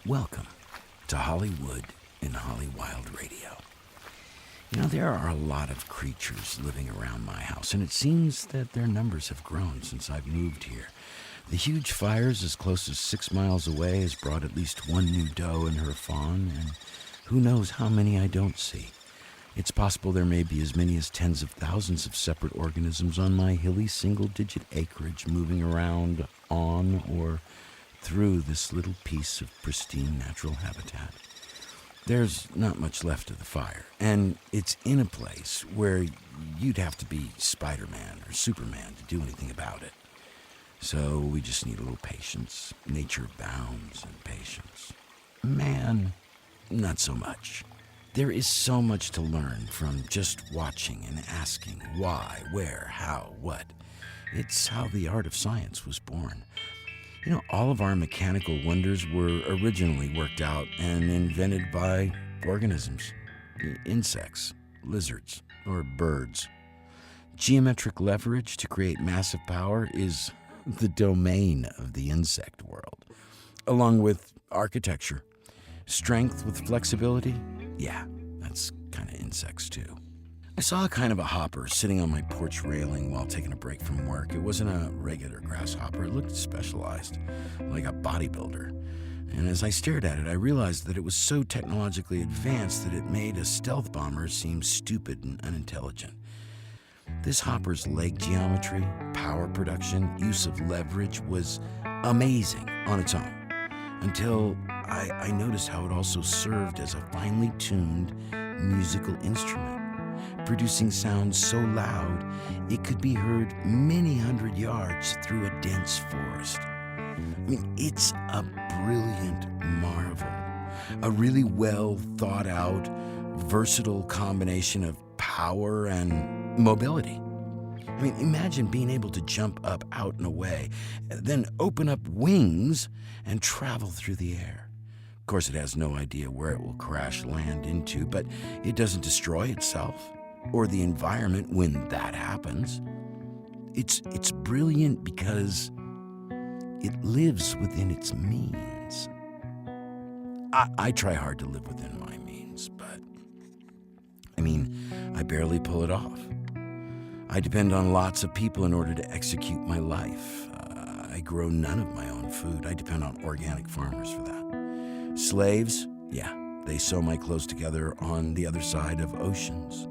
Welcome to Hollywood in Hollywild Radio. You know, there are a lot of creatures living around my house, and it seems that their numbers have grown since I've moved here. The huge fires as close as 6 miles away has brought at least one new doe and her fawn, and who knows how many I don't see. It's possible there may be as many as tens of thousands of separate organisms on my hilly single-digit acreage moving around on or through this little piece of pristine natural habitat. There's not much left of the fire, and it's in a place where you'd have to be Spider-Man or Superman to do anything about it. So we just need a little patience. Nature bounds in patience. Man, not so much. There is so much to learn from just watching and asking why, where, how, what. It's how the art of science was born. You know, all of our mechanical wonders were originally worked out and invented by organisms, insects, lizards, or birds. Geometric leverage to create massive power is the domain of the insect world, along with architecture. Strength with flexibility, yeah, that's kind of insects too. I saw a kind of a hopper sitting on my porch railing while taking a break from work. It wasn't a regular grasshopper. It looked specialized, like a bodybuilder. And as I stared at it, I realized that it was so technologically advanced that it made a stealth bomber seem stupid and unintelligent. This hopper's leg geometry, power production, use of leverage was amazing on its own, until I noticed how it also served as a finely tuned musical instrument, producing sounds so loud it could be heard many hundred yards through a dense forest. I mean, it's a brilliant marvel, a really well thought out, versatile combination of power and mobility. I mean, imagine being able to jump up out and away, then open up wings and travel through the air. Of course, it has no idea where it will crash land into, but it doesn't destroy itself or the environment when that happens. It's brilliant because it lives within its means. I try hard to live within my means, but I barely pull it off. I depend on lots of people in order to execute my life. I grow none of my own food. I depend on organic farmers for that. Slaves, yeah, they sew my clothes together on the other side of oceans.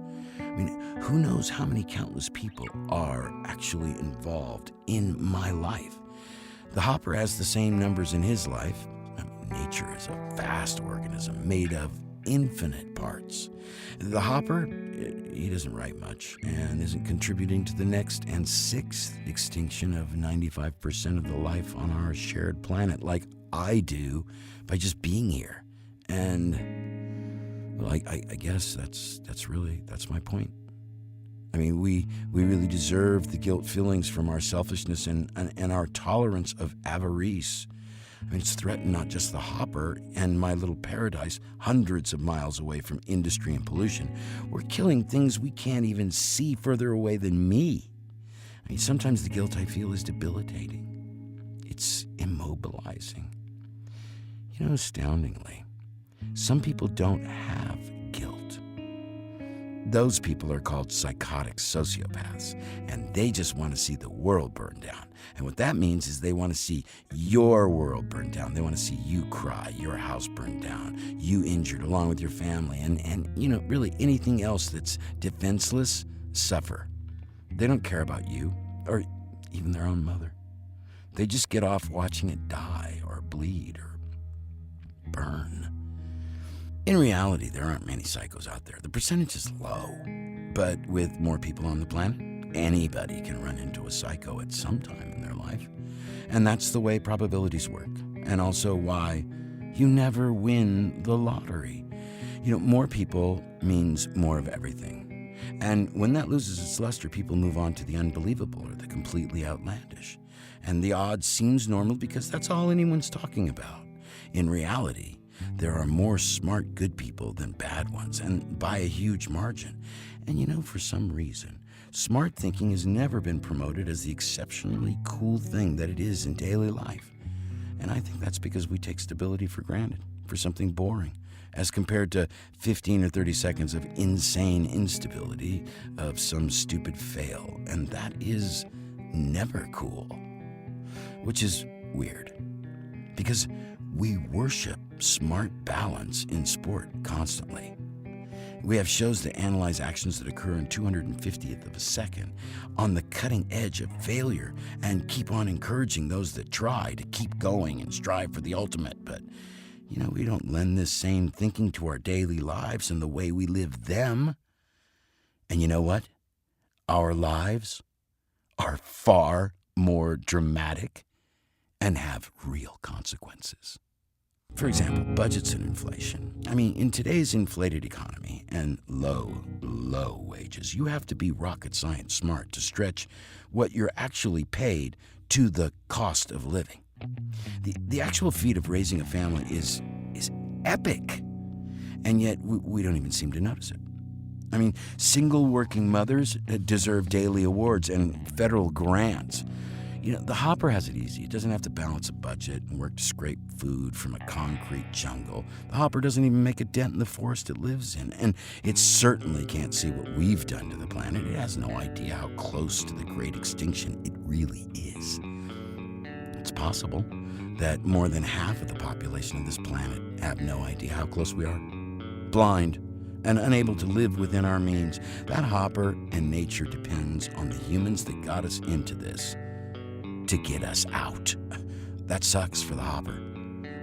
Who knows how many countless people are actually involved in my life? The hopper has the same numbers in his life. Nature is a vast organism made of infinite parts. The hopper, he doesn't write much and isn't contributing to the next and sixth extinction of 95% of the life on our shared planet like I do by just being here. And, well, I guess that's my point. We really deserve the guilt feelings from our selfishness and our tolerance of avarice. It's threatened not just the hopper and my little paradise hundreds of miles away from industry and pollution. We're killing things we can't even see further away than me. Sometimes the guilt I feel is debilitating. It's immobilizing. Astoundingly, some people don't have guilt. Those people are called psychotic sociopaths, and they just want to see the world burn down. And what that means is they want to see your world burn down. They want to see you cry, your house burn down, you injured along with your family, and really anything else that's defenseless suffer. They don't care about you, or even their own mother. They just get off watching it die, or bleed, or burn. In reality, there aren't many psychos out there. The percentage is low. But with more people on the planet, anybody can run into a psycho at some time in their life. And that's the way probabilities work. And also why you never win the lottery. More people means more of everything. And when that loses its luster, people move on to the unbelievable or the completely outlandish. And the odd seems normal because that's all anyone's talking about. In reality, there are more smart, good people than bad ones, and by a huge margin. And for some reason, smart thinking has never been promoted as the exceptionally cool thing that it is in daily life. And I think that's because we take stability for granted, for something boring, as compared to 15 or 30 seconds of insane instability of some stupid fail. And that is never cool. Which is weird, because we worship smart balance in sport constantly. We have shows that analyze actions that occur in 250th of a second on the cutting edge of failure and keep on encouraging those that try to keep going and strive for the ultimate. But, we don't lend this same thinking to our daily lives and the way we live them. And you know what? Our lives are far more dramatic and have real consequences. For example, budgets and inflation. In today's inflated economy and low wages, you have to be rocket science smart to stretch what you're actually paid to the cost of living. The actual feat of raising a family is epic, and yet we don't even seem to notice it. Single working mothers deserve daily awards and federal grants. The hopper has it easy. It doesn't have to balance a budget and work to scrape food from a concrete jungle. The hopper doesn't even make a dent in the forest it lives in, and it certainly can't see what we've done to the planet. It has no idea how close to the great extinction it really is. It's possible that more than half of the population of this planet have no idea how close we are. Blind and unable to live within our means. That hopper and nature depends on the humans that got us into this to get us out. That sucks for the hopper.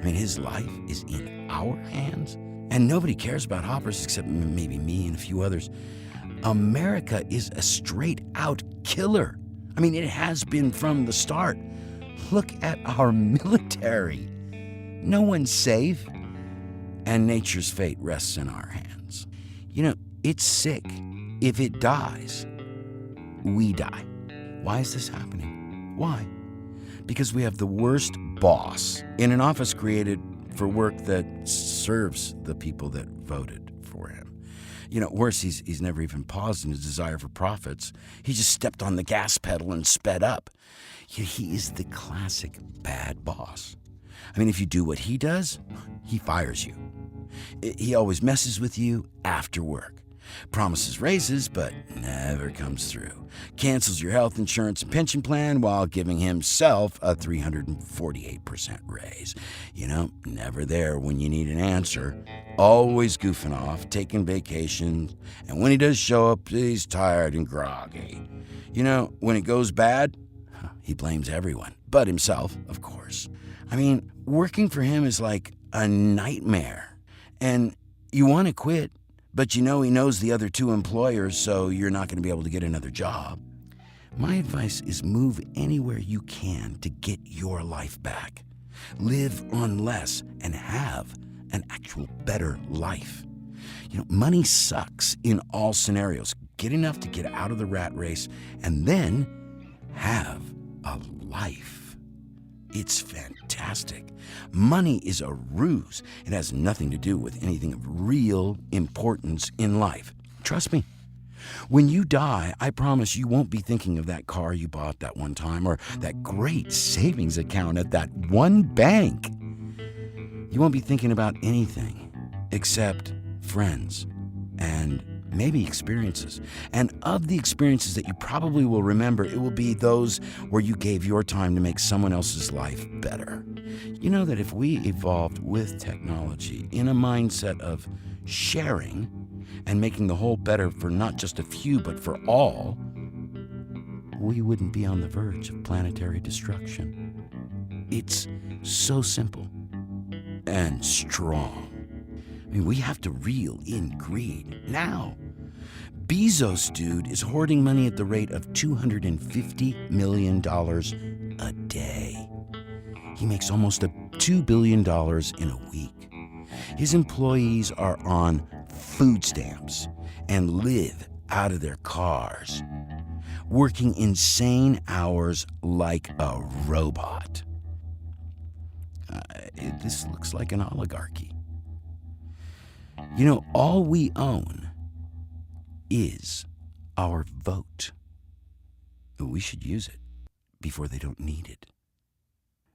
His life is in our hands, and nobody cares about hoppers except maybe me and a few others. America is a straight-out killer. It has been from the start. Look at our military. No one's safe, and nature's fate rests in our hands. It's sick. If it dies, we die. Why is this happening? Why? Because we have the worst boss in an office created for work that serves the people that voted for him. Worse, he's never even paused in his desire for profits. He just stepped on the gas pedal and sped up. He is the classic bad boss. If you do what he does, he fires you. He always messes with you after work. Promises raises, but never comes through. Cancels your health insurance and pension plan while giving himself a 348% raise. Never there when you need an answer. Always goofing off, taking vacations. And when he does show up, he's tired and groggy. When it goes bad, he blames everyone, but himself, of course. Working for him is like a nightmare. And you want to quit, but he knows the other two employers, so you're not going to be able to get another job. My advice is move anywhere you can to get your life back. Live on less and have an actual better life. Money sucks in all scenarios. Get enough to get out of the rat race and then have a life. It's fantastic. Money is a ruse. It has nothing to do with anything of real importance in life. Trust me. When you die, I promise you won't be thinking of that car you bought that one time or that great savings account at that one bank. You won't be thinking about anything except friends and maybe experiences. And of the experiences that you probably will remember, it will be those where you gave your time to make someone else's life better. That if we evolved with technology in a mindset of sharing and making the whole better for not just a few, but for all, we wouldn't be on the verge of planetary destruction. It's so simple and strong. We have to reel in greed now. Bezos dude is hoarding money at the rate of $250 million a day. He makes almost $2 billion in a week. His employees are on food stamps and live out of their cars, working insane hours like a robot. This looks like an oligarchy. All we own is our vote. We should use it before they don't need it.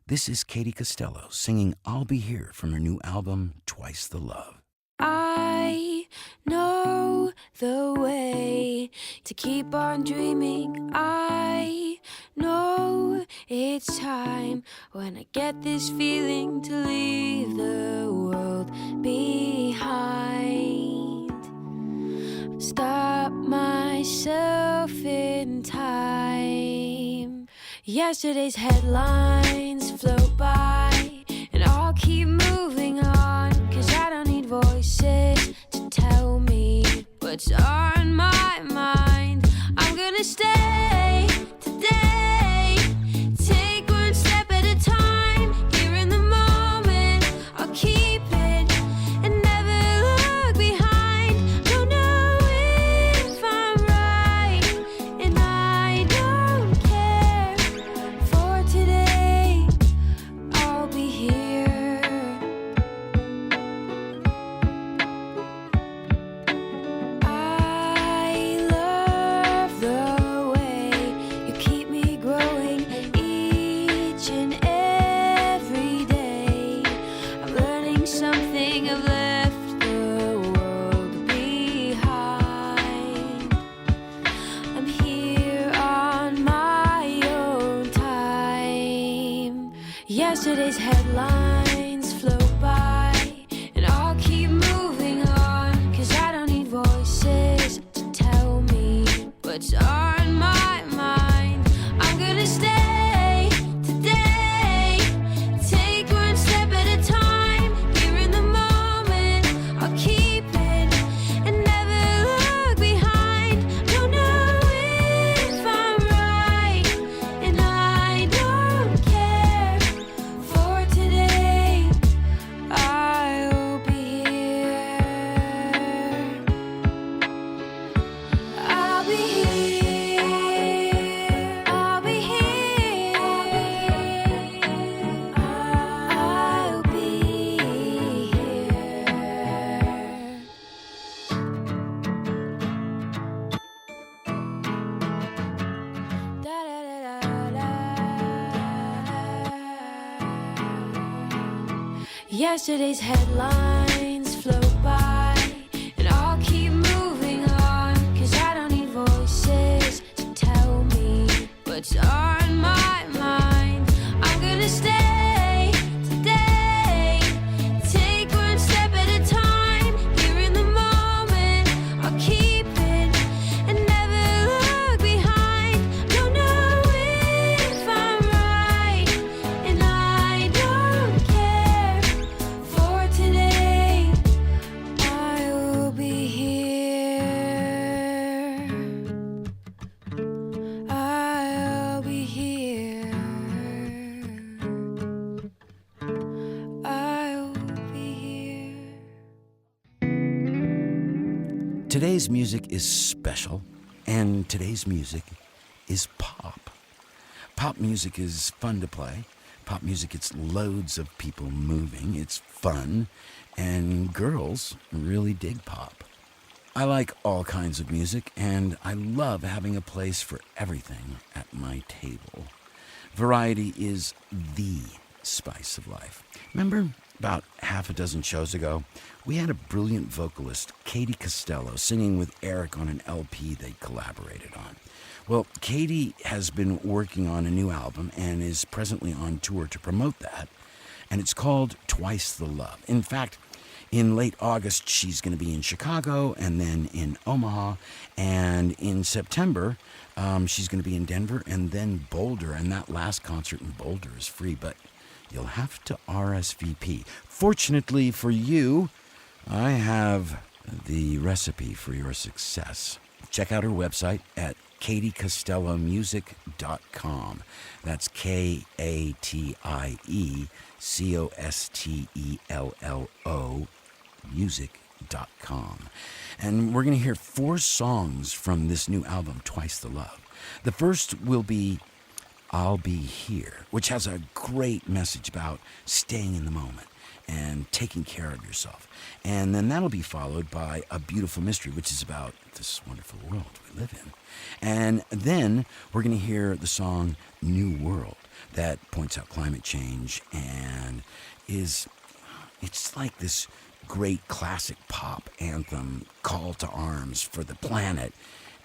This is Katy Costello singing I'll Be Here from her new album, Twice the Love. I know the way to keep on dreaming. I know it's time when I get this feeling to leave the world behind. Stop myself in time. Yesterday's headlines float by, and I'll keep moving on, 'cause I don't need voices to tell me what's on my mind. I'm gonna stay today, take one step at a time. Here in the moment, I'll keep it and never look behind. Don't know if I'm right, and I don't care. For today, I'll be here. I love the way you keep me growing each and every day. I'm learning something, I've left the world behind. I'm here on my own time. Yesterday's headlines float by, and I'll keep moving on, 'cause I don't need voices to tell me what's on my mind. I'm gonna stay today, take one step at a time. Here in the moment, I'll keep it and never look behind. Don't know if I'm right, and I don't care. For today, I'll be here. I'll be here. I'll be here. I'll be here. Da da da da da. Yesterday's headlines float by, and I'll keep moving on, 'cause I don't need voices to tell me what's on my mind. I'm gonna stay today, take one step at a time. Here in the moment, I'll keep it and never look behind. Don't know if I'm right, and I don't care. For today, I will be here. I'll be here. I'll be here. Today's music is special, and today's music is pop. Pop music is fun to play. Pop music, it's loads of people moving. It's fun, and girls really dig pop. I like all kinds of music, and I love having a place for everything at my table. Variety is the spice of life. Remember, about half a dozen shows ago, we had a brilliant vocalist, Katy Costello, singing with Eric on an LP they collaborated on. Well, Katy has been working on a new album and is presently on tour to promote that, and it's called Twice the Love. In fact, in late August, she's going to be in Chicago and then in Omaha, and in September, she's going to be in Denver and then Boulder, and that last concert in Boulder is free, but you'll have to RSVP. Fortunately for you, I have the recipe for your success. Check out her website at katycostellomusic.com. That's KATIECOSTELLO music.com. And we're going to hear 4 songs from this new album, Twice the Love. The first will be I'll Be Here, which has a great message about staying in the moment and taking care of yourself. And then that'll be followed by A Beautiful Mystery, which is about this wonderful world we live in. And then we're going to hear the song New World that points out climate change and it's like this great classic pop anthem, call to arms for the planet.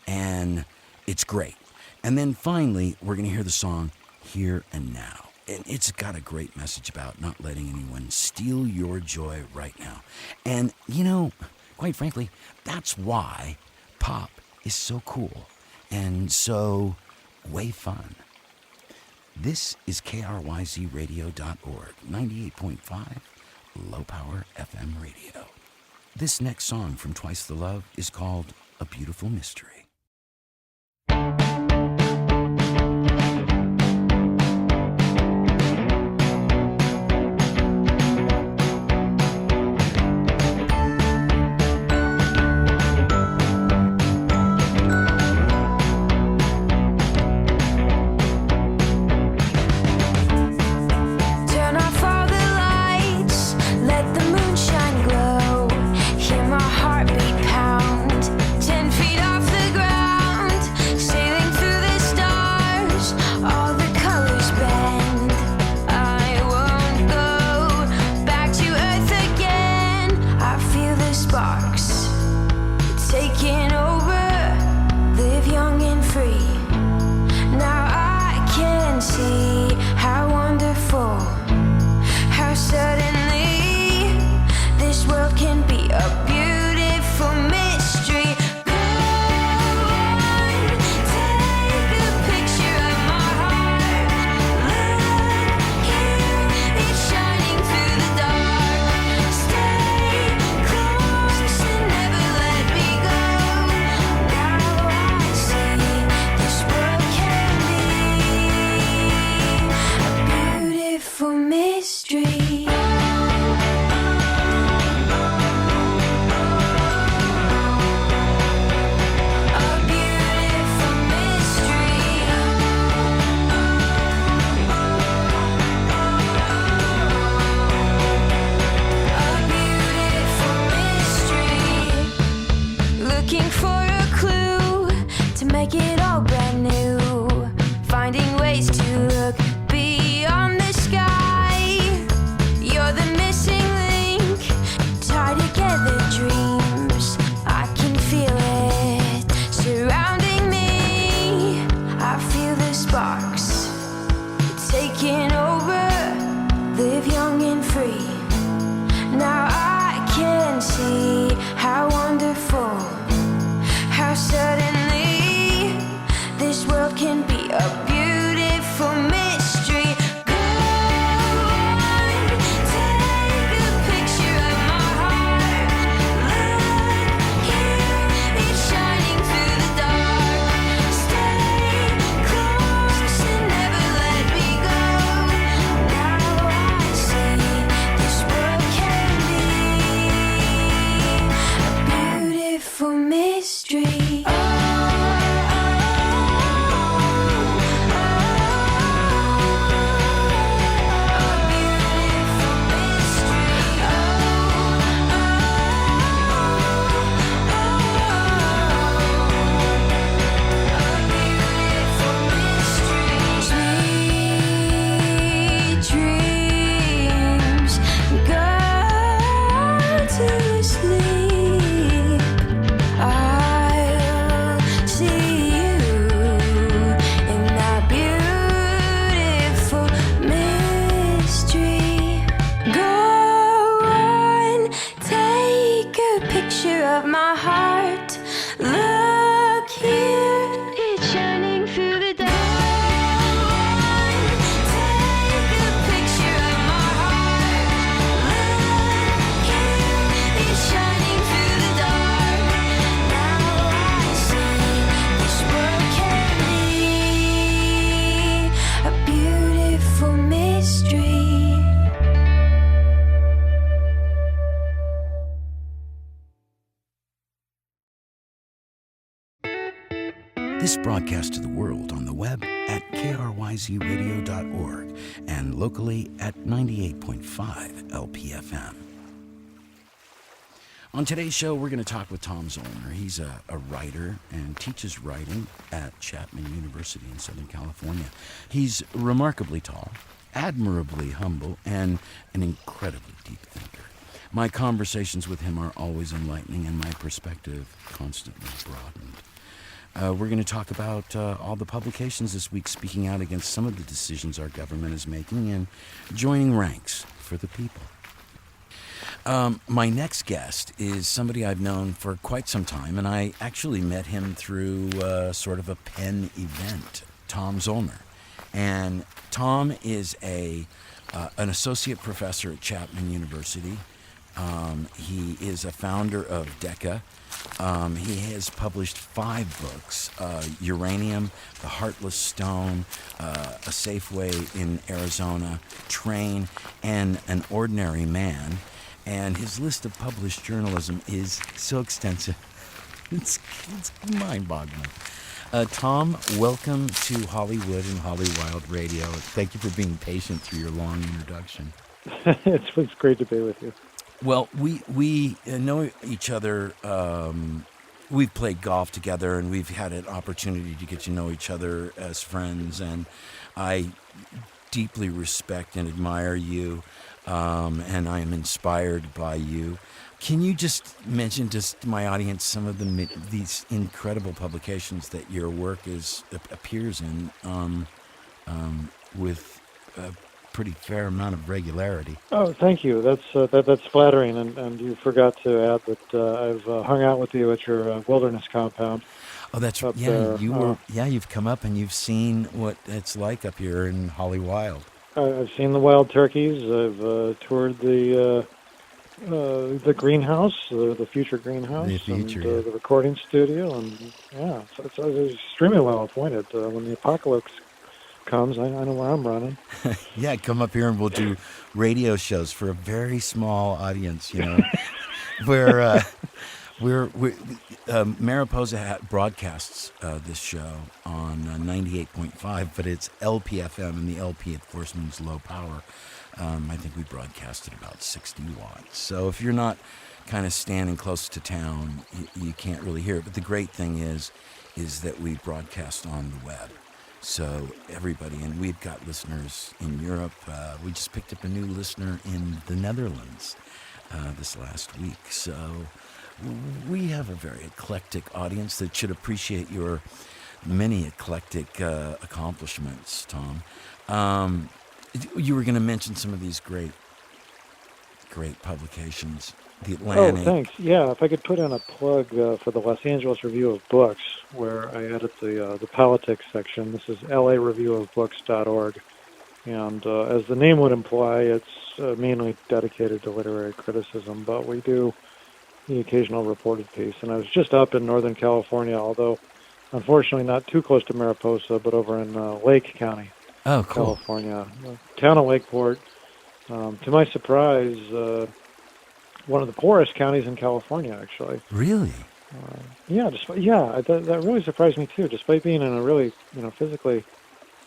And it's great. And then finally, we're going to hear the song Here and Now. And it's got a great message about not letting anyone steal your joy right now. And, quite frankly, that's why pop is so cool and so way fun. This is KRYZradio.org, 98.5 Low Power FM Radio. This next song from Twice the Love is called A Beautiful Mystery. This broadcast to the world on the web at kryzradio.org and locally at 98.5 LPFM. On today's show, we're going to talk with Tom Zoellner. He's a writer and teaches writing at Chapman University in Southern California. He's remarkably tall, admirably humble, and an incredibly deep thinker. My conversations with him are always enlightening and my perspective constantly broadened. We're going to talk about all the publications this week speaking out against some of the decisions our government is making and joining ranks for the people. My next guest is somebody I've known for quite some time, and I actually met him through sort of a Penn event, Tom Zoellner. And Tom is an associate professor at Chapman University. He is a founder of DECA. He has published 5 books, Uranium, The Heartless Stone, A Safe Way in Arizona, Train, and An Ordinary Man. And his list of published journalism is so extensive, it's mind-boggling. Tom, welcome to Hollywood and Holly Wild Radio. Thank you for being patient through your long introduction. It's great to be with you. Well, we know each other. We've played golf together, and we've had an opportunity to get to know each other as friends. And I deeply respect and admire you, and I am inspired by you. Can you just mention to my audience some of these incredible publications that your work appears in with pretty fair amount of regularity? Oh, thank you. That's flattering, and you forgot to add that I've hung out with you at your wilderness compound. Oh, that's right. Yeah, you've come up and you've seen what it's like up here in Holly Wild. I've seen the wild turkeys. I've toured the greenhouse, the future greenhouse, and the recording studio, and so I was extremely well acquainted. When the apocalypse comes, I know where I'm running. Yeah, come up here and we'll do radio shows for a very small audience. You know, where Mariposa broadcasts this show on 98.5, but it's LPFM, and the LP, of course, means low power. I think we broadcast at about 60 watts. So if you're not kind of standing close to town, you can't really hear it. But the great thing is that we broadcast on the web. So everybody, and we've got listeners in Europe. We just picked up a new listener in the Netherlands this last week. So we have a very eclectic audience that should appreciate your many eclectic accomplishments, Tom. You were going to mention some of these great publications. The Atlantic. Oh, thanks. Yeah, if I could put in a plug for the Los Angeles Review of Books, where I edit the politics section. This is lareviewofbooks.org, and as the name would imply, it's mainly dedicated to literary criticism, but we do the occasional reported piece. And I was just up in Northern California, although unfortunately not too close to Mariposa, but over in Lake County, California. The town of Lakeport, to my surprise, one of the poorest counties in California, actually. Really? That really surprised me too. Despite being in a really, physically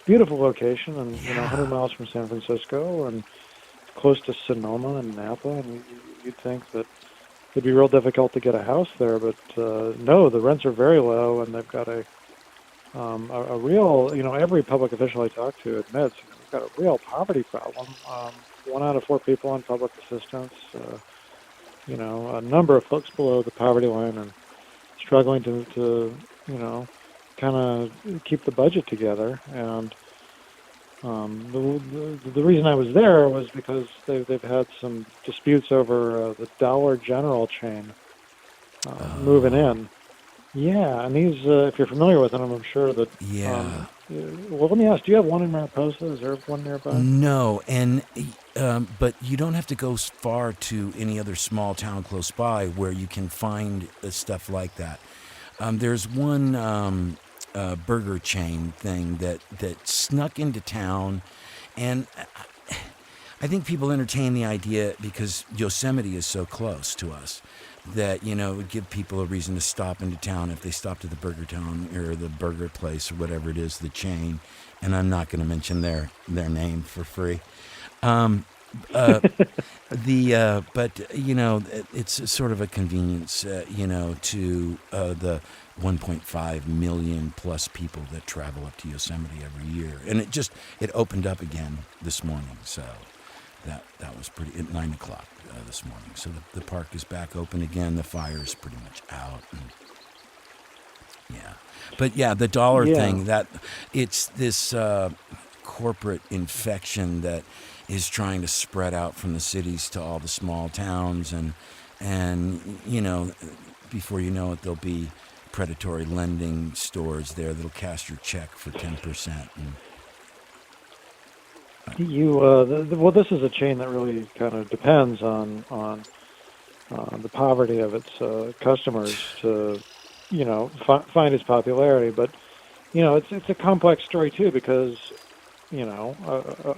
beautiful location, and 100 miles from San Francisco, and close to Sonoma and Napa, and you'd think that it'd be real difficult to get a house there, but no, the rents are very low, and they've got a real, every public official I talk to admits we've got a real poverty problem. 1 out of 4 people on public assistance. A number of folks below the poverty line and struggling to kind of keep the budget together. And the reason I was there was because they've had some disputes over the Dollar General chain moving in. Yeah, and these, if you're familiar with them, I'm sure that... Yeah. Well, let me ask, do you have one in Mariposa? Is there one nearby? No, and but you don't have to go far to any other small town close by where you can find stuff like that. There's one burger chain thing that snuck into town, and I think people entertain the idea because Yosemite is so close to us that, you know, would give people a reason to stop into town if they stopped at the Burger Town or the burger place or whatever it is, the chain. And I'm not going to mention their name for free. But you know, it's sort of a convenience, you know, to the 1.5 million plus people that travel up to Yosemite every year, and it opened up again this morning. So that was pretty at 9 o'clock this morning. So the park is back open again. The fire is pretty much out. And yeah, but yeah, the dollar thing, that it's this corporate infection that is trying to spread out from the cities to all the small towns, and you know, before you know it, there'll be predatory lending stores there that'll cash your check for 10%. Well, this is a chain that really kind of depends on the poverty of its customers to, you know, find its popularity. But, you know, it's a complex story too, because, you know,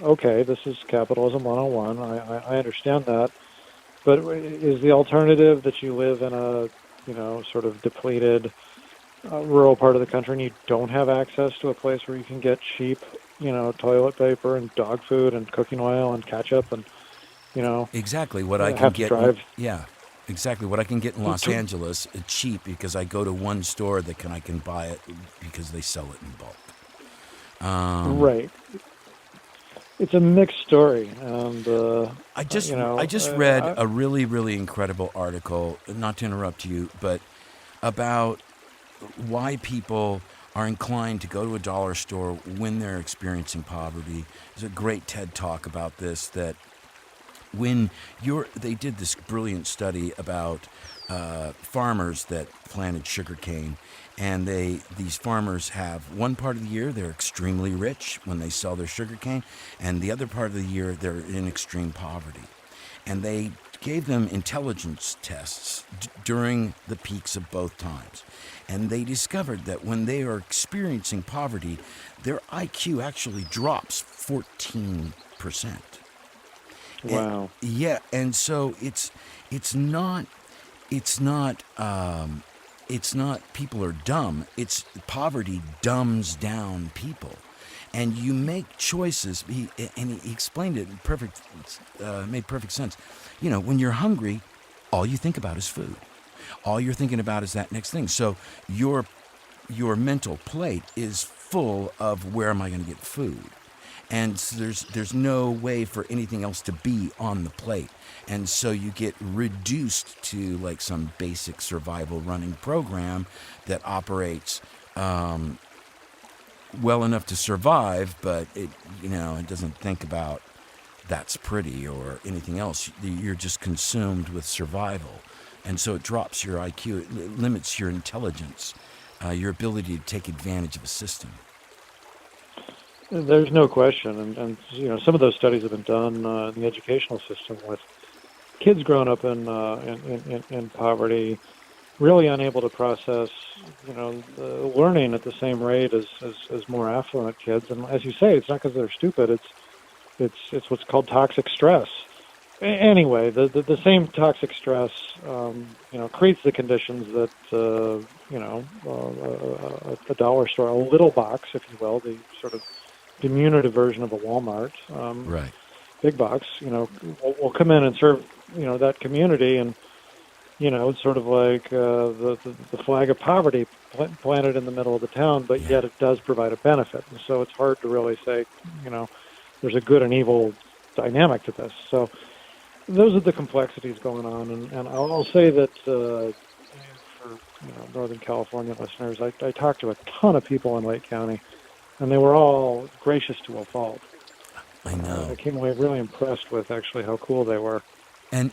okay, this is capitalism 101. I understand that, but is the alternative that you live in a, you know, sort of depleted rural part of the country and you don't have access to a place where you can get cheap, you know, toilet paper and dog food and cooking oil and ketchup and, you know, exactly what I can get. Exactly what I can get in Los to, Angeles cheap, because I go to one store that I can buy it because they sell it in bulk. Right. It's a mixed story, and I just you read a really, really incredible article. Not to interrupt you, but about why people are inclined to go to a dollar store when they're experiencing poverty. There's a great TED Talk about this, that when they did this brilliant study about farmers that planted sugarcane, and these farmers have one part of the year they're extremely rich when they sell their sugarcane, and the other part of the year they're in extreme poverty. And they gave them intelligence tests during the peaks of both times. And they discovered that when they are experiencing poverty, their IQ actually drops 14%. Wow. And so it's not people are dumb. It's poverty dumbs down people. And you make choices. He explained it made perfect sense. You know, when you're hungry, all you think about is food. All you're thinking about is that next thing. So your mental plate is full of, where am I going to get food? And so there's no way for anything else to be on the plate. And so you get reduced to like some basic survival running program that operates well enough to survive, but it doesn't think about that's pretty or anything else. You're just consumed with survival. And so it drops your IQ, it limits your intelligence, your ability to take advantage of a system. There's no question, and you know, some of those studies have been done in the educational system with kids growing up in poverty, really unable to process, you know, learning at the same rate as more affluent kids. And as you say, it's not because they're stupid. It's what's called toxic stress. Anyway, the same toxic stress, you know, creates the conditions that you know, a dollar store, a little box, if you will, the sort of diminutive version of a Walmart, right, big box, you know, will come in and serve, you know, that community, and you know, it's sort of like the flag of poverty planted in the middle of the town, but yet it does provide a benefit, and so it's hard to really say, you know, there's a good and evil dynamic to this. So those are the complexities going on, and I'll say that for Northern California listeners, I talked to a ton of people in Lake County, and they were all gracious to a fault. I know. I came away really impressed with actually how cool they were. And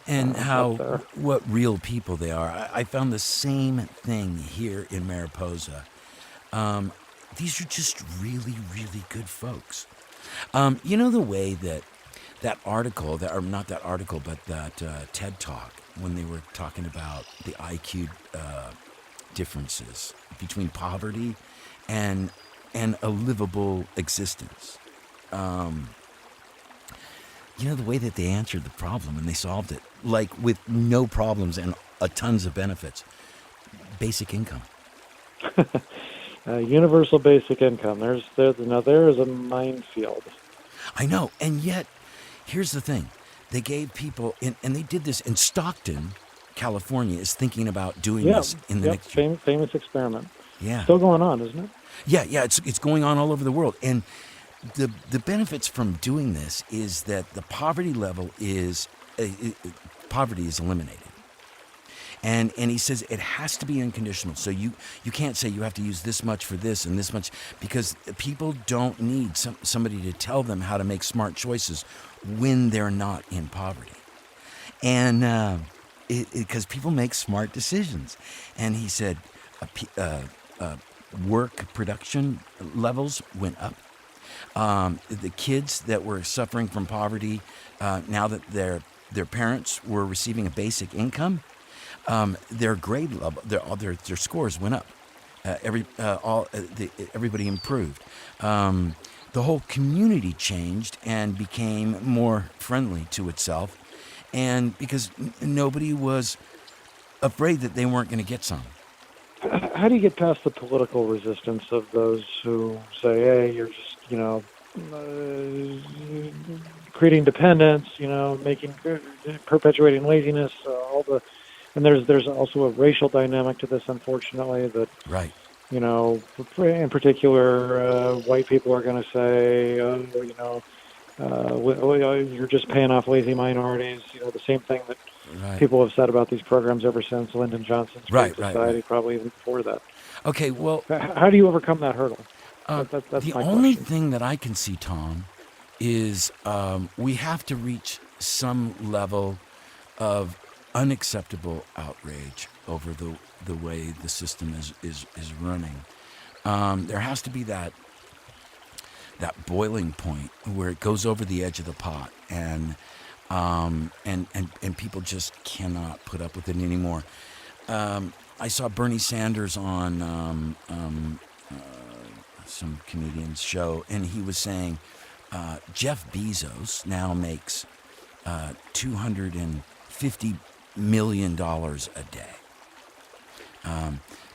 what real people they are. I found the same thing here in Mariposa. These are just really, really good folks. You know the way that article, not that article, but that TED Talk, when they were talking about the IQ differences between poverty and a livable existence. You know, the way that they answered the problem and they solved it, like with no problems and tons of benefits. Basic income. Universal basic income. There is a minefield. I know, and yet, here's the thing. They gave people, and they did this in Stockton, California, is thinking about doing this in the next year. Famous experiment. Yeah. Still going on, isn't it? Yeah, it's going on all over the world. And the benefits from doing this is that the poverty level is, poverty is eliminated. And he says it has to be unconditional. So you can't say you have to use this much for this and this much, because people don't need somebody to tell them how to make smart choices when they're not in poverty. And because people make smart decisions. And he said work production levels went up. The kids that were suffering from poverty, now that their parents were receiving a basic income, their grade level, their scores went up. Everybody improved. The whole community changed and became more friendly to itself, and because nobody was afraid that they weren't going to get some. How do you get past the political resistance of those who say, "Hey, you're just, creating dependence, perpetuating laziness, and there's also a racial dynamic to this, unfortunately, that, right. In particular, white people are going to say, you're just paying off lazy minorities, the same thing that people have said about these programs ever since Lyndon Johnson's Great Society, probably even before that. Okay, well... How do you overcome that hurdle? That's the my only question. thing that I can see, Tom, is we have to reach some level of unacceptable outrage over the way the system is running. There has to be that boiling point where it goes over the edge of the pot, and people just cannot put up with it anymore. I saw Bernie Sanders on some comedian's show, and he was saying Jeff Bezos now makes $250 million a day.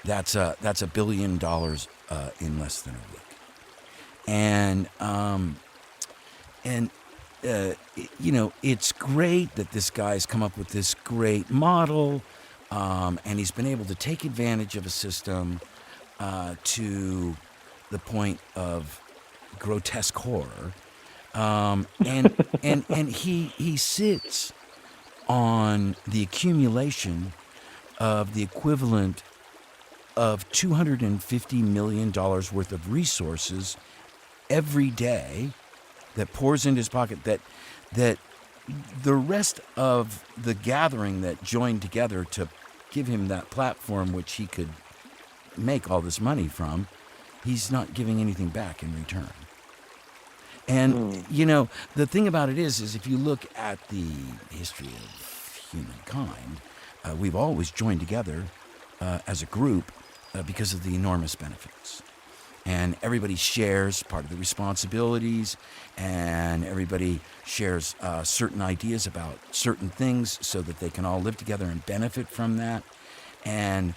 That's $1 billion in less than a week. And it's great that this guy's come up with this great model, and he's been able to take advantage of a system to the point of grotesque horror, and he sits on the accumulation of the equivalent of $250 million worth of resources every day that pours into his pocket, that the rest of the gathering that joined together to give him that platform which he could make all this money from, he's not giving anything back in return. And, the thing about it is if you look at the history of humankind, we've always joined together as a group because of the enormous benefits. And everybody shares part of the responsibilities, and everybody shares certain ideas about certain things so that they can all live together and benefit from that. And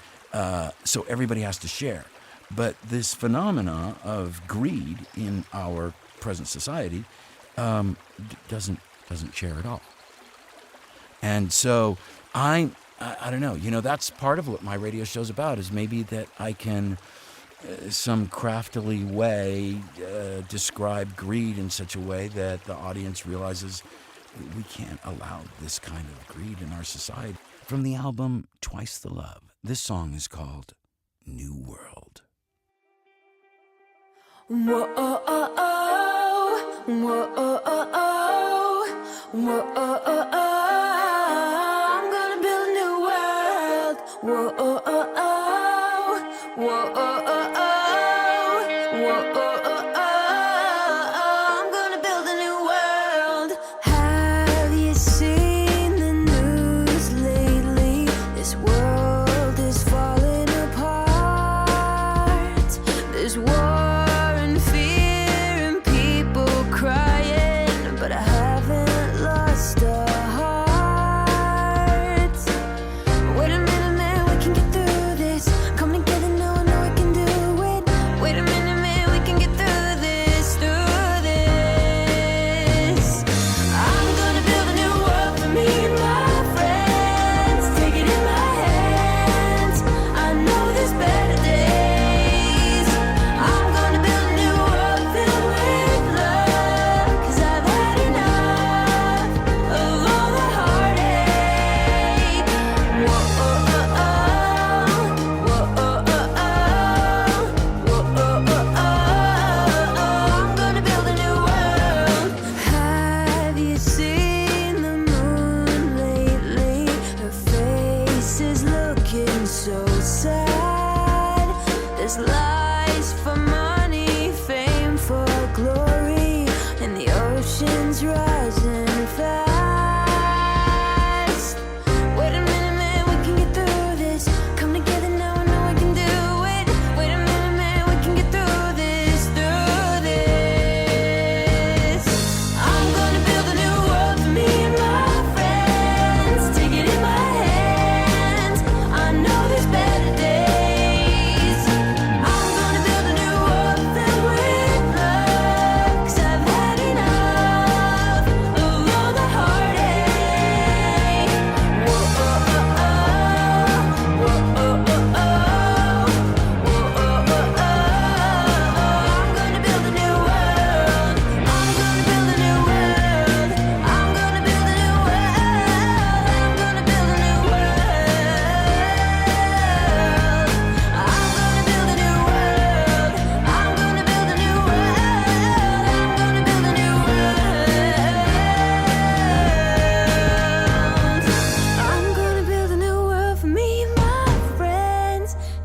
so everybody has to share. But this phenomena of greed in our present society doesn't share at all. And so I don't know. That's part of what my radio show's about, is maybe that I can some craftily way describe greed in such a way that the audience realizes we can't allow this kind of greed in our society. From the album Twice the Love, this song is called New World. Whoa, oh, oh, oh. Whoa, oh, oh, oh. Whoa, oh, oh, oh. I'm gonna build a new world. Whoa, oh, oh, oh. Whoa, oh, oh, oh. Whoa, oh, oh, oh. I'm gonna build a new world. Have you seen the news lately? This world is falling apart. There's war and fear and people crying, but I haven't lost a heart. Wait a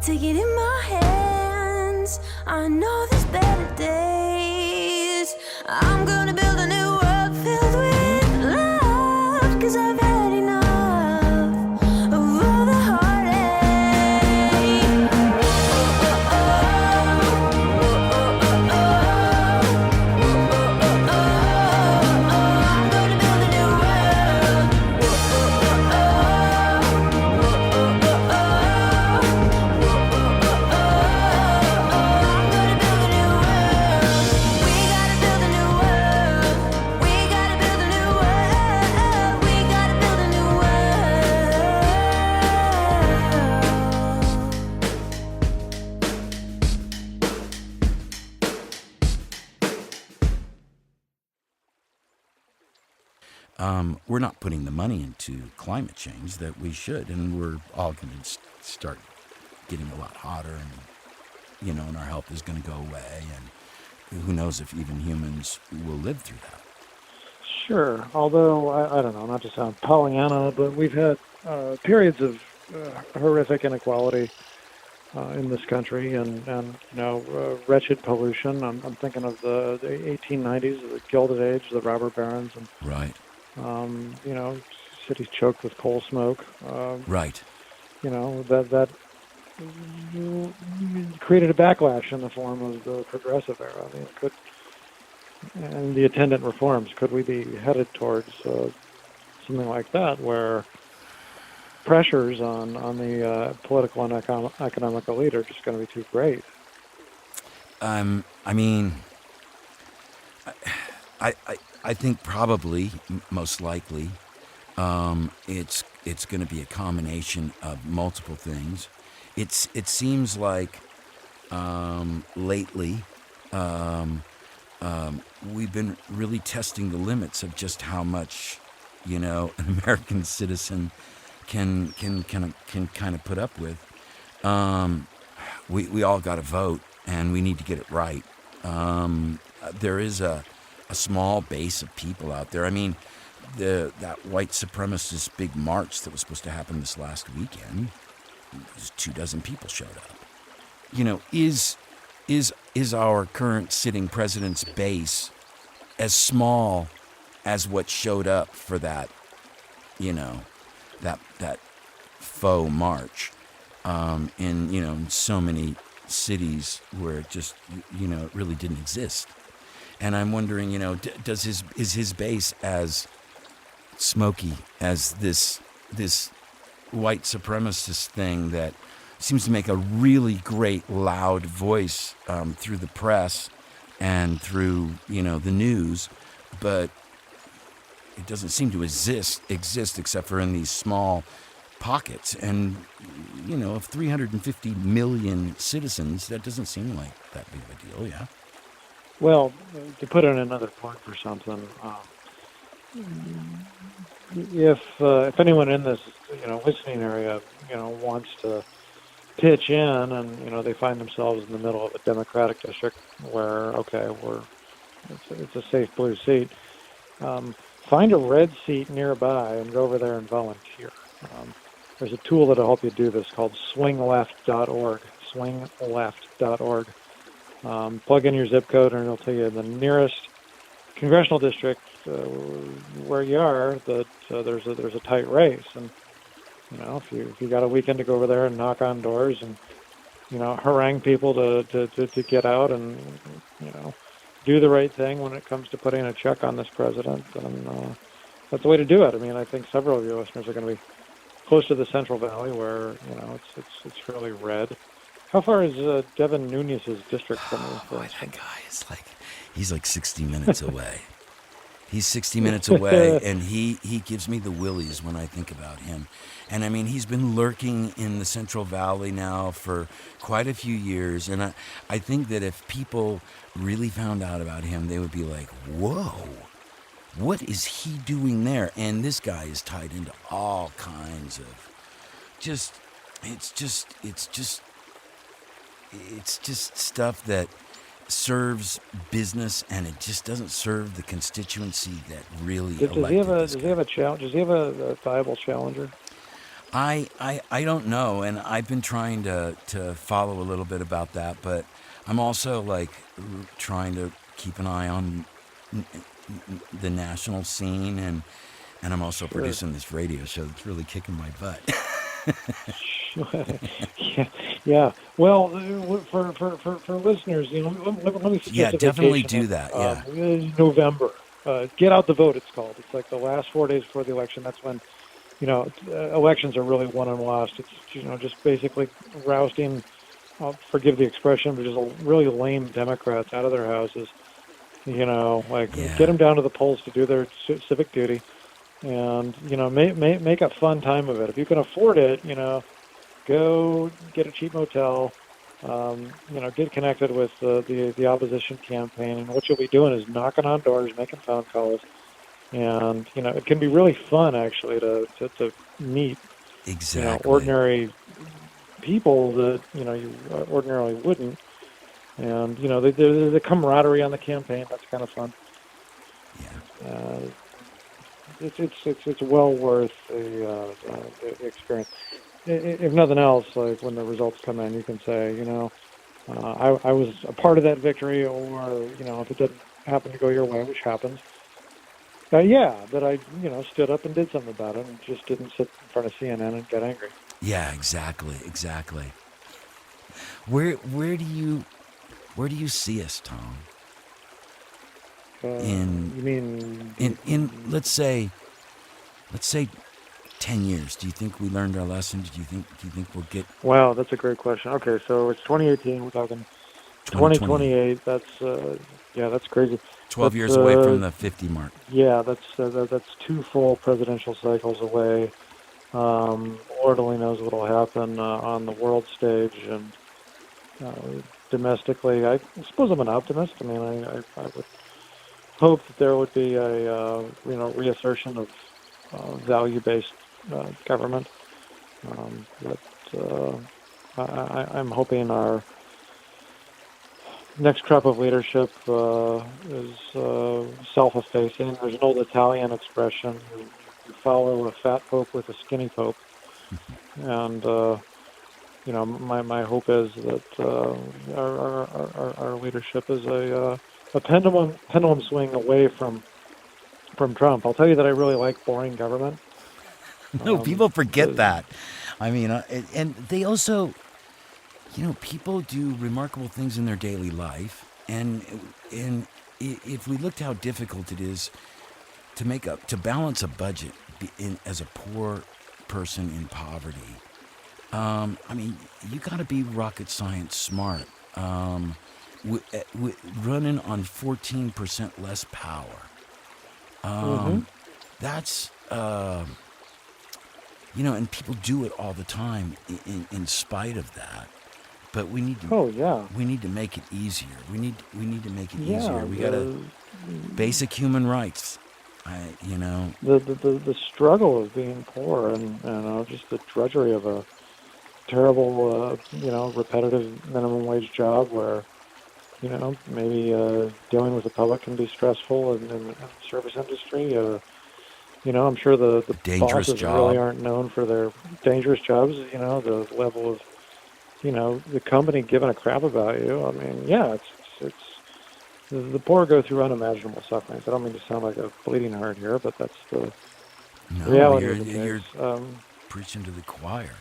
take it in my hands. I know there's better days. I'm gonna build a new world filled with love, 'cause I've had enough of all the heartache. I'm gonna build a new world. We're not putting the money into climate change that we should, and we're all going to start getting a lot hotter, and and our health is going to go away, and who knows if even humans will live through that. Sure, although, I don't know, not to sound Pollyanna, but we've had periods of horrific inequality in this country, and wretched pollution. I'm thinking of the 1890s, the Gilded Age, the robber barons, and Right. Cities choked with coal smoke. Right. That created a backlash in the form of the progressive era. I mean, and the attendant reforms. Could we be headed towards something like that, where pressures on the political and economic elite are just going to be too great? I mean, I think probably, most likely, it's going to be a combination of multiple things. It seems like lately we've been really testing the limits of just how much an American citizen can kind of put up with. We all got to vote, and we need to get it right. There is a small base of people out there. I mean, that white supremacist big march that was supposed to happen this last weekend, 24 people showed up. Is our current sitting president's base as small as what showed up for that, that faux march, in so many cities where it just, it really didn't exist. And I'm wondering, is his base as smoky as this white supremacist thing that seems to make a really great loud voice through the press and through the news, but it doesn't seem to exist except for in these small pockets. And of 350 million citizens, that doesn't seem like that big of a deal. Yeah. Well, to put in another point for something, if anyone in this listening area wants to pitch in, and they find themselves in the middle of a Democratic district where it's a safe blue seat, find a red seat nearby and go over there and volunteer. There's a tool that'll help you do this called swingleft.org. Swingleft.org. Plug in your zip code, and it'll tell you the nearest congressional district where you are that there's a tight race. And if you got a weekend to go over there and knock on doors and harangue people to get out and do the right thing when it comes to putting a check on this president, then that's the way to do it. I mean, I think several of your listeners are going to be close to the Central Valley, where it's fairly red. How far is Devin Nunes's district from you? Boy, that guy is he's like 60 minutes away. He's 60 minutes away, and he gives me the willies when I think about him. And I mean, he's been lurking in the Central Valley now for quite a few years, and I think that if people really found out about him, they would be like, whoa, what is he doing there? And this guy is tied into all kinds of it's just stuff that serves business, and it just doesn't serve the constituency that really elected this guy. Does he have a viable challenger? I don't know, and I've been trying to follow a little bit about that, but I'm also like trying to keep an eye on the national scene, and I'm also producing this radio show that's really kicking my butt. Yeah. Well, for listeners, let me set Yeah, definitely justification do that. Yeah. November. Get out the vote, it's called. It's like the last 4 days before the election. That's when, elections are really won and lost. It's, just basically rousting, forgive the expression, but just really lame Democrats out of their houses. Get them down to the polls to do their civic duty, and make a fun time of it. If you can afford it, go get a cheap motel. Get connected with the opposition campaign, and what you'll be doing is knocking on doors, making phone calls, and it can be really fun actually to meet Exactly. ordinary people that you ordinarily wouldn't, and the camaraderie on the campaign, that's kind of fun. Yeah. It's well worth the experience. If nothing else, like when the results come in, you can say, I was a part of that victory, or if it didn't happen to go your way, which happens, that I stood up and did something about it, and just didn't sit in front of CNN and get angry. Yeah, exactly. Where do you see us, Tom? You mean in let's say 10 years? Do you think we learned our lesson? Do you think we'll get? Wow, that's a great question. Okay, so it's 2018. We're talking 2028. That's crazy. 12 years away from the 50 mark. Yeah, that's 2 full presidential cycles away. Lord only knows what will happen on the world stage, and domestically. I suppose I'm an optimist. I mean, I would hope that there would be a reassertion of value-based government. I'm hoping our next crop of leadership is self-effacing. There's an old Italian expression: you follow a fat pope with a skinny pope. And my hope is that our leadership is a pendulum swing away from Trump. I'll tell you that I really like boring government. No, people forget that. I mean, and they also, people do remarkable things in their daily life, and if we looked how difficult it is to balance a budget as a poor person in poverty, I mean, you got to be rocket science smart. Running on 14% less power. That's and people do it all the time in spite of that. But we need to. We need to make it easier. We need to make it easier. We got basic human rights. The struggle of being poor, and just the drudgery of a terrible repetitive minimum wage job where maybe dealing with the public can be stressful in the service industry. I'm sure the dangerous bosses job. really aren't known for their dangerous jobs. The level of the company giving a crap about you. I mean, it's the poor go through unimaginable sufferings. I don't mean to sound like a bleeding heart here, but that's the reality of the case. You're preaching to the choir.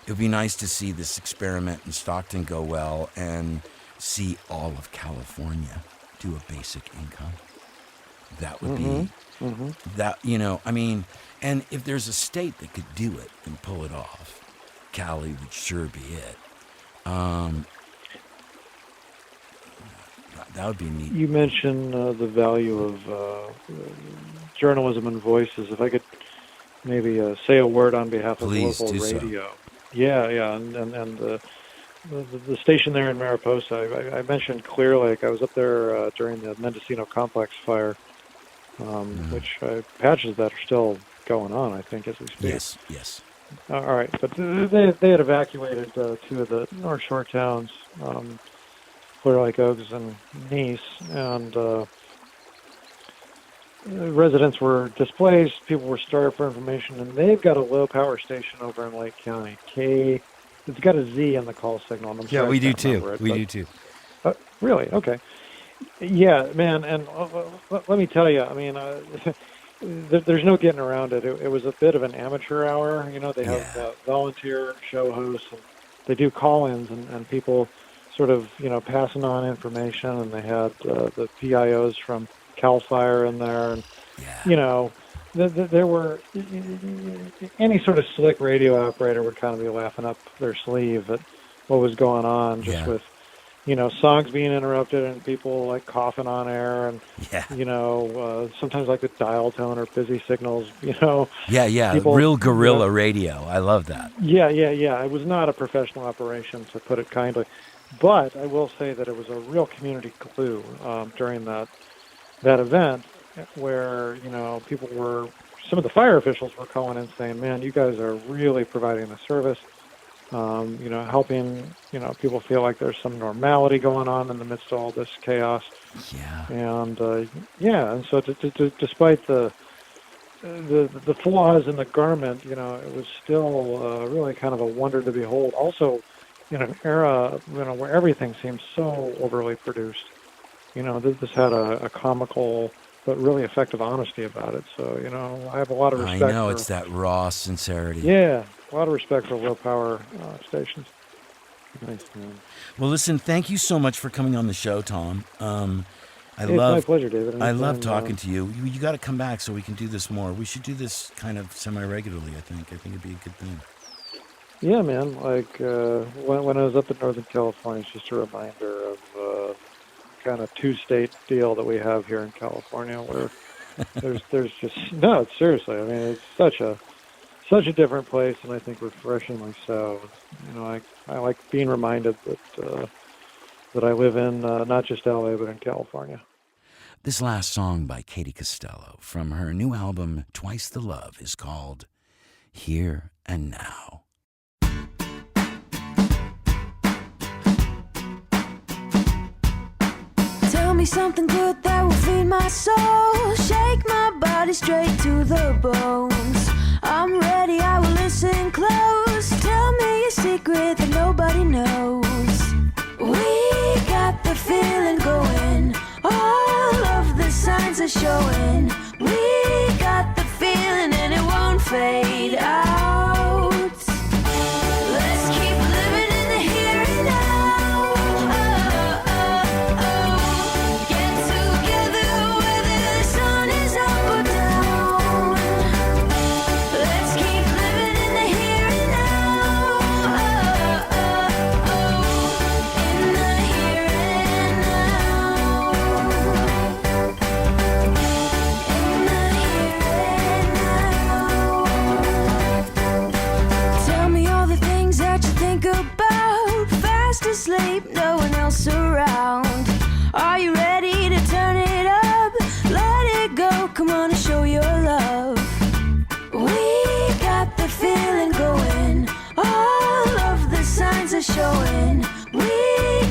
It would be nice to see this experiment in Stockton go well and see all of California do a basic income. That would be that, I mean, and if there's a state that could do it and pull it off, Cali would sure be it. That would be neat. You mentioned the value of journalism and voices. If I could maybe say a word on behalf of local radio. So. Yeah, and the station there in Mariposa, I mentioned Clear Lake. I was up there during the Mendocino Complex fire, which patches that are still going on, I think, as we speak. Yes. All right, but they had evacuated 2 of the North Shore towns, Clear Lake, Oaks, and Nice, and residents were displaced, people were starved for information, and they've got a low power station over in Lake County. It's got a Z in the call signal. And I'm sorry we I do can't remember too. it, We but- do too. Really? Okay. Yeah, man, and let me tell you, I mean, there's no getting around it. It was a bit of an amateur hour. They have volunteer show hosts, and they do call-ins, and people sort of, passing on information, and they had the PIOs from CAL FIRE in there, and, there were, any sort of slick radio operator would kind of be laughing up their sleeve at what was going on, just with, songs being interrupted and people like coughing on air and, sometimes like the dial tone or busy signals, people, real guerrilla radio. I love that. Yeah. It was not a professional operation, to put it kindly. But I will say that it was a real community glue during that event, where, some of the fire officials were calling in saying, man, you guys are really providing the service. Helping, people feel like there's some normality going on in the midst of all this chaos. Yeah. And, and so despite the flaws in the garment, it was still really kind of a wonder to behold. Also, in an era, where everything seems so overly produced. This had a comical but really effective honesty about it. So, I have a lot of respect. I know, it's that raw sincerity. Yeah. A lot of respect for low power stations. Nice, man. Well, listen, thank you so much for coming on the show, Tom. It's my pleasure, David. I love talking to you. You got to come back so we can do this more. We should do this kind of semi-regularly, I think. I think it'd be a good thing. Yeah, man. Like, when I was up in Northern California, it's just a reminder of kind of two-state deal that we have here in California, where there's just... No, seriously. I mean, it's such a different place, and I think refreshingly so. I like being reminded that I live in not just LA, but in California. This last song by Katy Costello from her new album, Twice the Love, is called Here and Now. Tell me something good that will feed my soul. Shake my body straight to the bones. I'm ready, I will listen close. Tell me a secret that nobody knows. We got the feeling going. All of the signs are showing. We got the feeling and it won't fade out. Let's keep living in the here and now. Get together whether the sun is up or down. Let's keep living in the here and now. In the here and now. In the here and now. Tell me all the things that you think about. Fast asleep, no one else around. Are you ready to turn it up? Let it go, come on and show your love. We got the feeling going. All of the signs are showing. We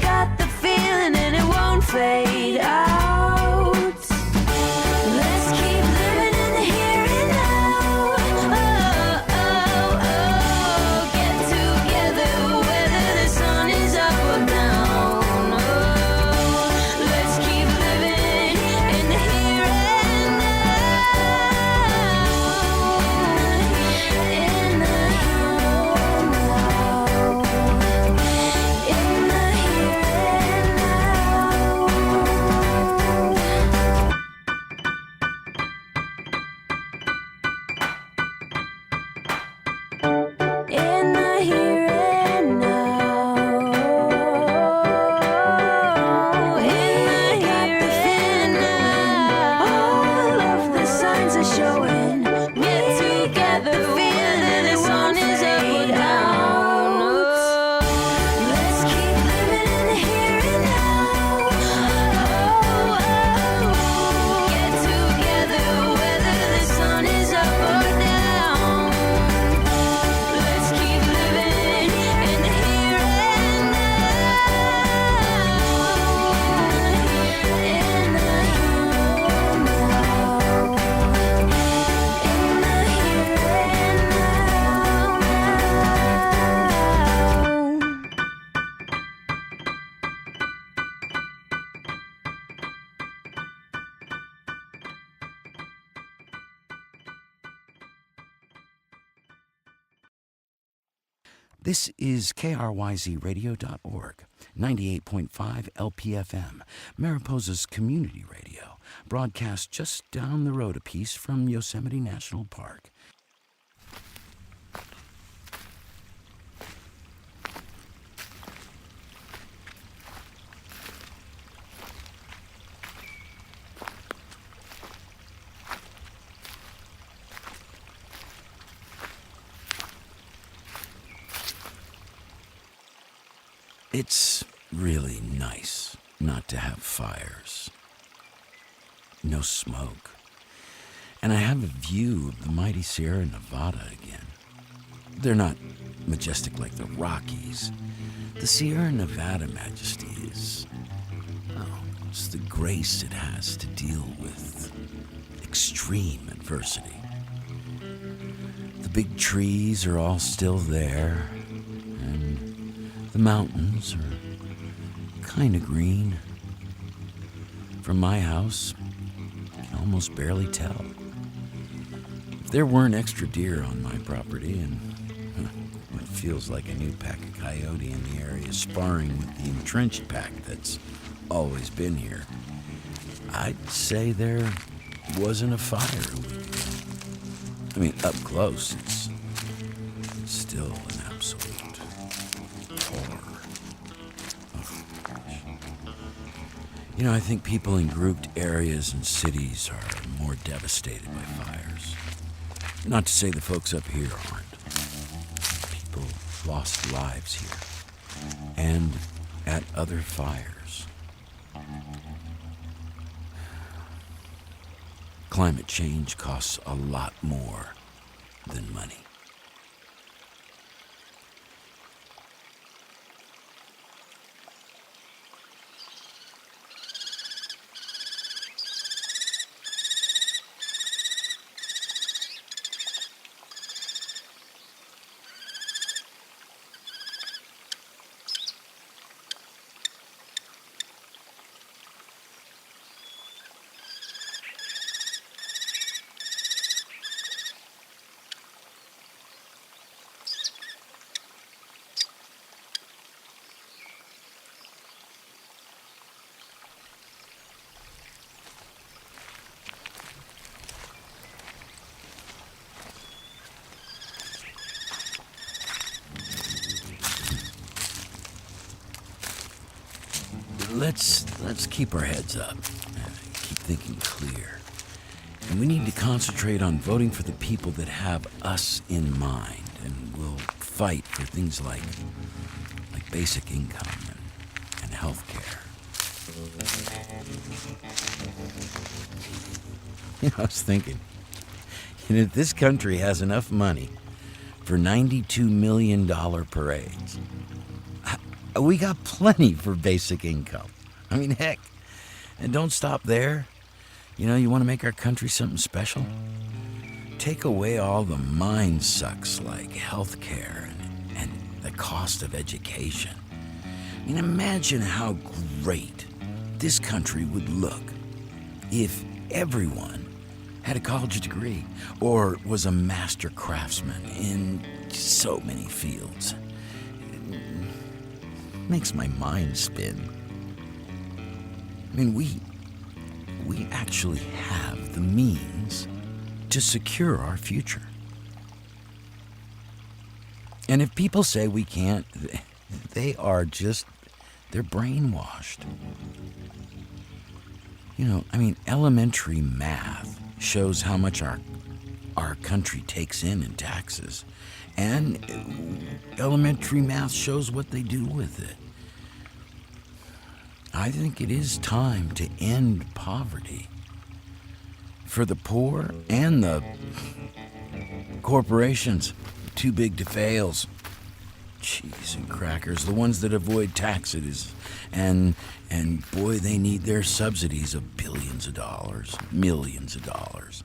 got the feeling and it won't fade out. Let's keep living in the here and now. Get together whether the sun is up or down. Let's keep living in the here and now. In the here and now. This is KRYZradio.org, 98.5 LPFM, Mariposa's community radio, broadcast just down the road a piece from Yosemite National Park. It's really nice not to have fires. No smoke. And I have a view of the mighty Sierra Nevada again. They're not majestic like the Rockies. The Sierra Nevada majesty is, it's the grace it has to deal with extreme adversity. The big trees are all still there, and the mountains are kind of green. From my house, you can almost barely tell. If there weren't extra deer on my property and what feels like a new pack of coyote in the area sparring with the entrenched pack that's always been here, I'd say there wasn't a fire a week ago. I mean, up close, it's still an absolute horror. Oh, gosh. You know, I think people in grouped areas and cities are more devastated by fires. Not to say the folks up here aren't. People lost lives here and at other fires. Climate change costs a lot more than money. Let's keep our heads up, keep thinking clear. And we need to concentrate on voting for the people that have us in mind and will fight for things like basic income and health care. You know, I was thinking, this country has enough money for $92 million parades. We got plenty for basic income. I mean, heck, and don't stop there. You want to make our country something special? Take away all the mind sucks like health care and the cost of education. I mean, imagine how great this country would look if everyone had a college degree or was a master craftsman in so many fields. It makes my mind spin. I mean, we actually have the means to secure our future. And if people say we can't, they're brainwashed. Elementary math shows how much our country takes in taxes. And elementary math shows what they do with it. I think it is time to end poverty for the poor and the corporations too big to fails. Cheese and crackers, the ones that avoid taxes, and boy, they need their subsidies of billions of dollars, millions of dollars.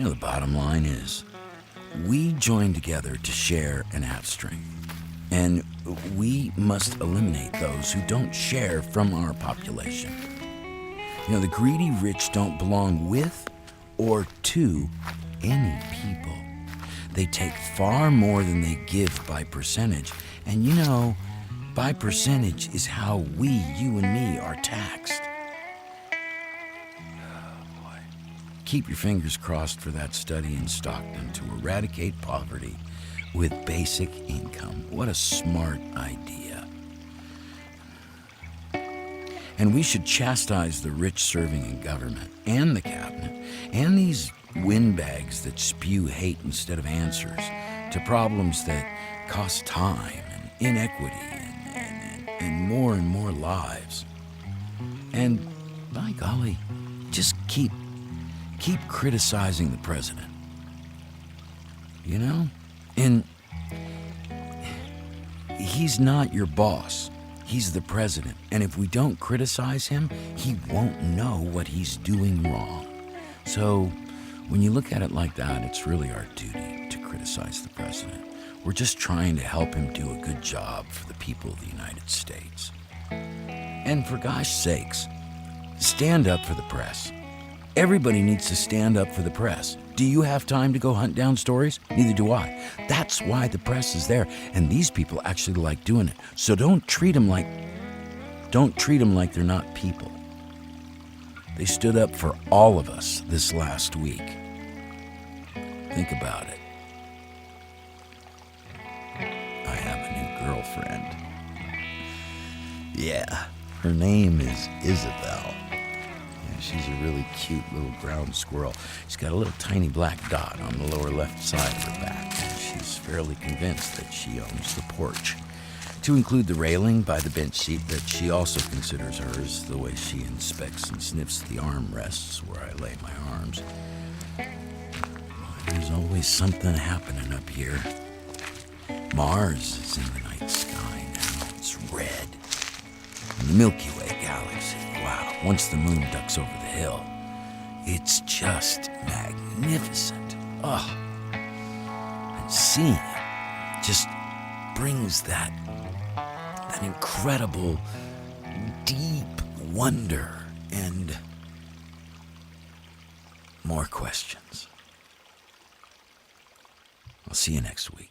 The bottom line is, we join together to share and have strength. And we must eliminate those who don't share from our population. The greedy rich don't belong with or to any people. They take far more than they give by percentage. And by percentage is how we, you and me, are taxed. Oh boy. Keep your fingers crossed for that study in Stockton to eradicate poverty with basic income. What a smart idea. And we should chastise the rich serving in government and the cabinet and these windbags that spew hate instead of answers to problems that cost time and inequity and more lives. And by golly, just keep criticizing the president. And he's not your boss. He's the president. And if we don't criticize him, he won't know what he's doing wrong. So when you look at it like that, it's really our duty to criticize the president. We're just trying to help him do a good job for the people of the United States. And for gosh sakes, stand up for the press. Everybody needs to stand up for the press. Do you have time to go hunt down stories? Neither do I. That's why the press is there, and these people actually like doing it. So don't treat them like they're not people. They stood up for all of us this last week. Think about it. I have a new girlfriend. Yeah, her name is Isabel. She's a really cute little ground squirrel. She's got a little tiny black dot on the lower left side of her back, and she's fairly convinced that she owns the porch, to include the railing by the bench seat that she also considers hers, the way she inspects and sniffs the armrests where I lay my arms. There's always something happening up here. Mars is in the night sky now. It's red. And the Milky Way galaxy, wow, once the moon ducks over the hill, it's just magnificent. Oh, and seeing it just brings that incredible, deep wonder and more questions. I'll see you next week.